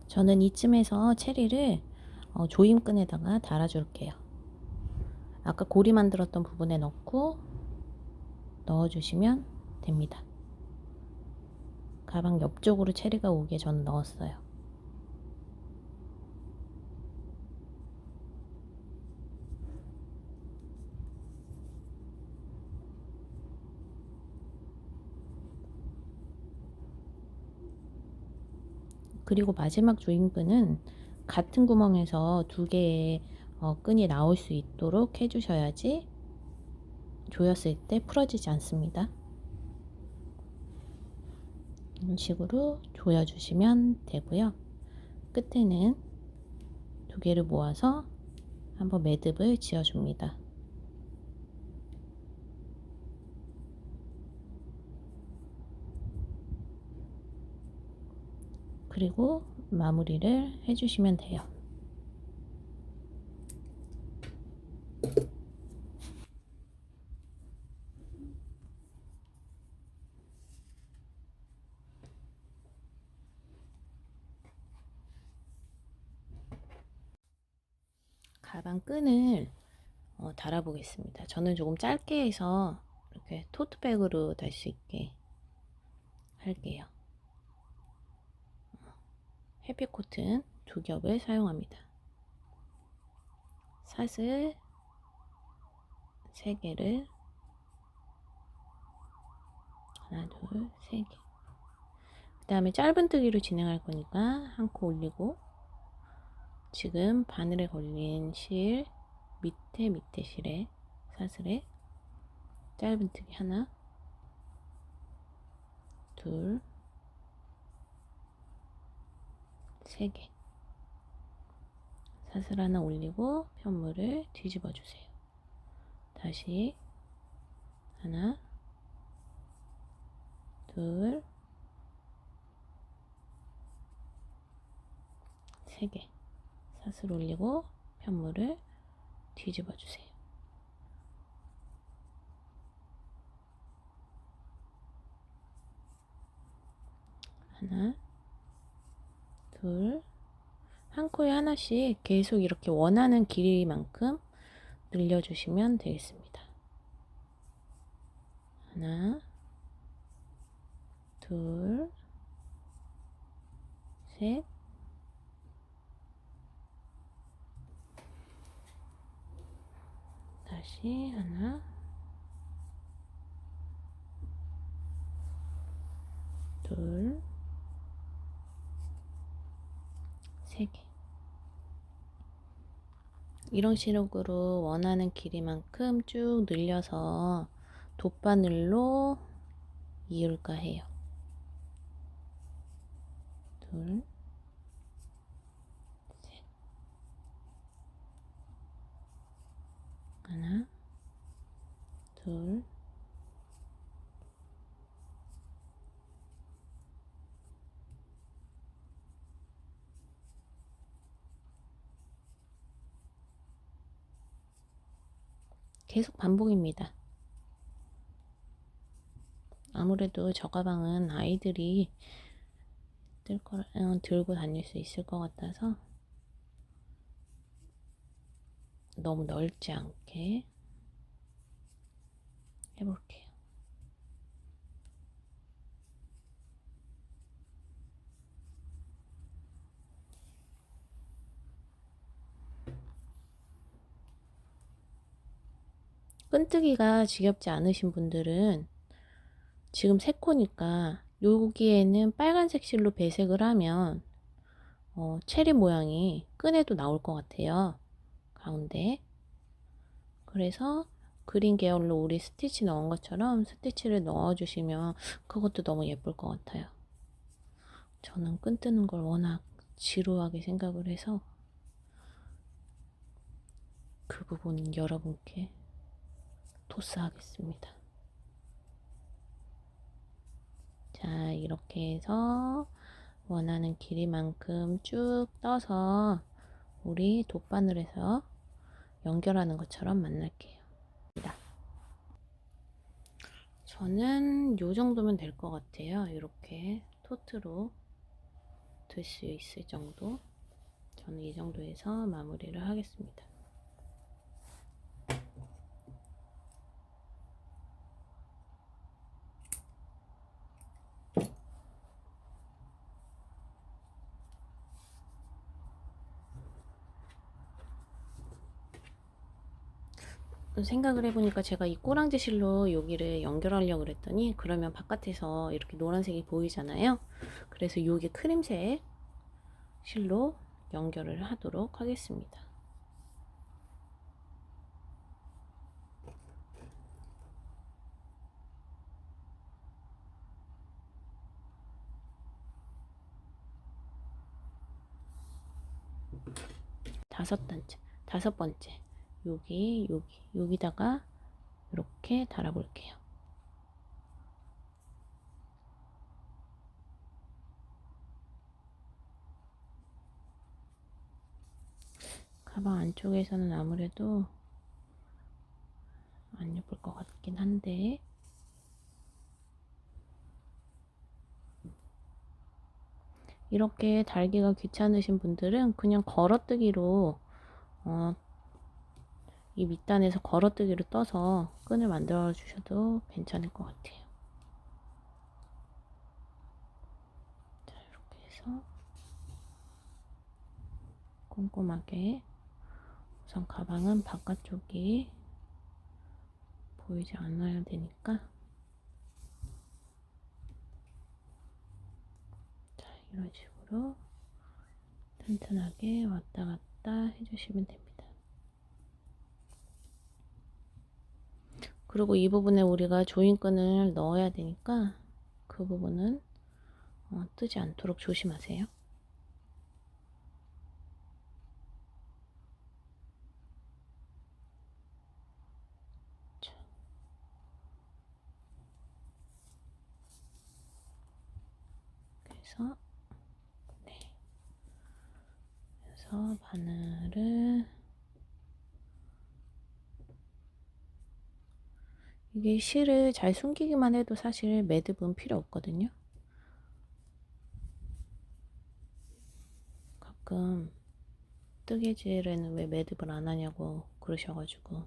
저는 이쯤에서 체리를 조임끈에다가 달아줄게요. 아까 고리 만들었던 부분에 넣고 넣어주시면 됩니다. 가방 옆쪽으로 체리가 오게 저는 넣었어요. 그리고 마지막 조임끈은 같은 구멍에서 두 개의 끈이 나올 수 있도록 해주셔야지 조였을 때 풀어지지 않습니다. 이런 식으로 조여주시면 되고요. 끝에는 두 개를 모아서 한번 매듭을 지어줍니다. 그리고 마무리를 해주시면 돼요. 가방 끈을 달아 보겠습니다. 저는 조금 짧게 해서 이렇게 토트백으로 달 수 있게 할게요. 해피코튼 두 겹을 사용합니다. 사슬 3개를 하나 둘 3개, 그 다음에 짧은뜨기로 진행할 거니까 한 코 올리고, 지금 바늘에 걸린 실 밑에 실에 사슬에 짧은뜨기 하나 둘 3개, 사슬 하나 올리고 편물을 뒤집어 주세요. 다시 하나 둘 3개, 사슬 올리고 편물을 뒤집어 주세요. 하나 둘, 한 코에 하나씩 계속 이렇게 원하는 길이만큼 늘려주시면 되겠습니다. 하나, 둘, 셋, 다시 하나, 둘, 세 개. 이런 식으로 원하는 길이만큼 쭉 늘려서 돗바늘로 이을까 해요. 둘, 셋, 하나, 둘, 계속 반복입니다. 아무래도 저 가방은 아이들이 들고 다닐 수 있을 것 같아서 너무 넓지 않게 해볼게요. 끈뜨기가 지겹지 않으신 분들은 지금 세 코니까 여기에는 빨간색 실로 배색을 하면 체리 모양이 끈에도 나올 것 같아요. 가운데. 그래서 그린 계열로 우리 스티치 넣은 것처럼 스티치를 넣어주시면 그것도 너무 예쁠 것 같아요. 저는 끈 뜨는 걸 워낙 지루하게 생각을 해서 그 부분은 여러분께 토스하겠습니다. 자, 이렇게 해서 원하는 길이만큼 쭉 떠서 우리 돗바늘에서 연결하는 것처럼 만날게요. 저는 요 정도면 될 것 같아요. 이렇게 토트로 들 수 있을 정도. 저는 이 정도에서 마무리를 하겠습니다. 생각을 해보니까 제가 이 꼬랑지 실로 여기를 연결하려고 그랬더니 그러면 바깥에서 이렇게 노란색이 보이잖아요. 그래서 여기 크림색 실로 연결을 하도록 하겠습니다. 다섯 번째 여기다가 이렇게 달아볼게요. 가방 안쪽에서는 아무래도 안 예쁠 것 같긴 한데 이렇게 달기가 귀찮으신 분들은 그냥 걸어뜨기로 이 밑단에서 걸어뜨기로 떠서 끈을 만들어 주셔도 괜찮을 것 같아요. 자, 이렇게 해서 꼼꼼하게 우선 가방은 바깥쪽이 보이지 않아야 되니까 자, 이런 식으로 튼튼하게 왔다 갔다 해주시면 됩니다. 그리고 이 부분에 우리가 조인끈을 넣어야 되니까 그 부분은 뜨지 않도록 조심하세요. 자. 그래서 네. 그래서 바늘을 이게 실을 잘 숨기기만 해도 사실 매듭은 필요 없거든요. 가끔 뜨개질에는 왜 매듭을 안 하냐고 그러셔가지고.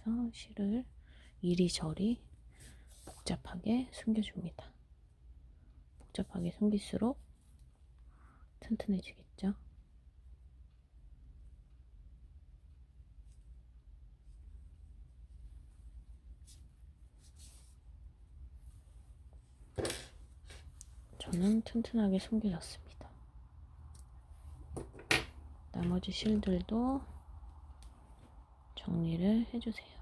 그래서 실을 이리저리 복잡하게 숨겨줍니다. 복잡하게 숨길수록 튼튼해지겠죠. 저는 튼튼하게 숨겨졌습니다. 나머지 실들도 정리를 해주세요.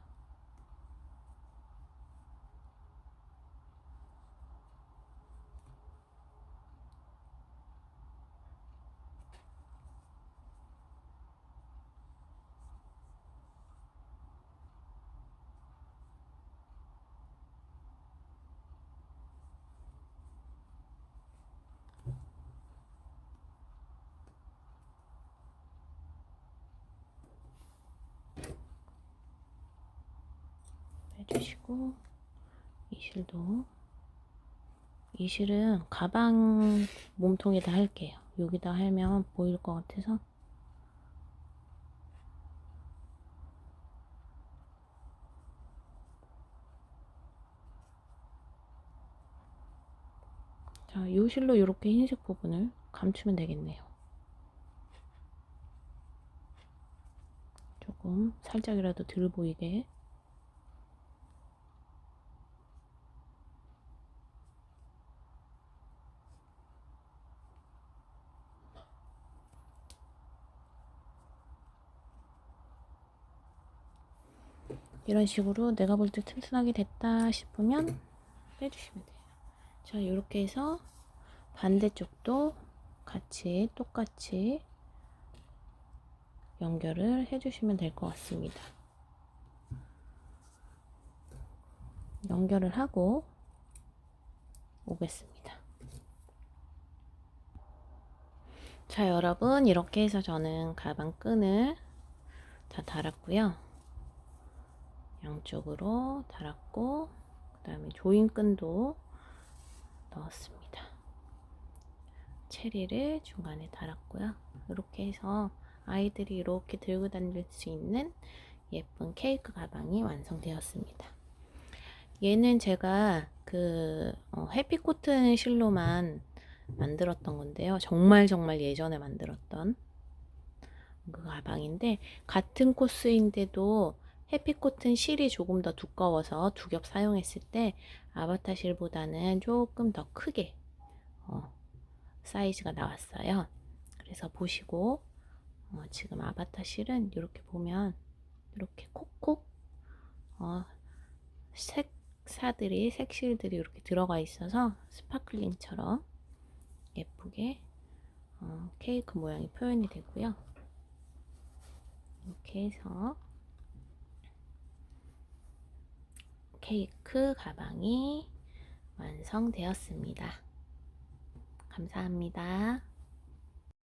해주시고, 이 실은 가방 몸통에다 할게요. 여기다 하면 보일 것 같아서. 자, 이 실로 이렇게 흰색 부분을 감추면 되겠네요. 조금 살짝이라도 덜 보이게. 이런 식으로 내가 볼 때 튼튼하게 됐다 싶으면 빼주시면 돼요. 자, 이렇게 해서 반대쪽도 같이 똑같이 연결을 해주시면 될 것 같습니다. 연결을 하고 오겠습니다. 자, 여러분, 이렇게 해서 저는 가방 끈을 다 달았고요. 양쪽으로 달았고, 그 다음에 조인끈도 넣었습니다. 체리를 중간에 달았고요. 이렇게 해서 아이들이 이렇게 들고 다닐 수 있는 예쁜 케이크 가방이 완성되었습니다. 얘는 제가 그 해피코튼 실로만 만들었던 건데요. 정말 예전에 만들었던 그 가방인데, 같은 코스인데도 해피코튼 실이 조금 더 두꺼워서 두 겹 사용했을 때 아바타 실보다는 조금 더 크게 사이즈가 나왔어요. 그래서 보시고 지금 아바타 실은 이렇게 보면 이렇게 콕콕 색실들이 이렇게 들어가 있어서 스파클링처럼 예쁘게 케이크 모양이 표현이 되고요. 이렇게 해서 케이크 가방이 완성되었습니다. 감사합니다.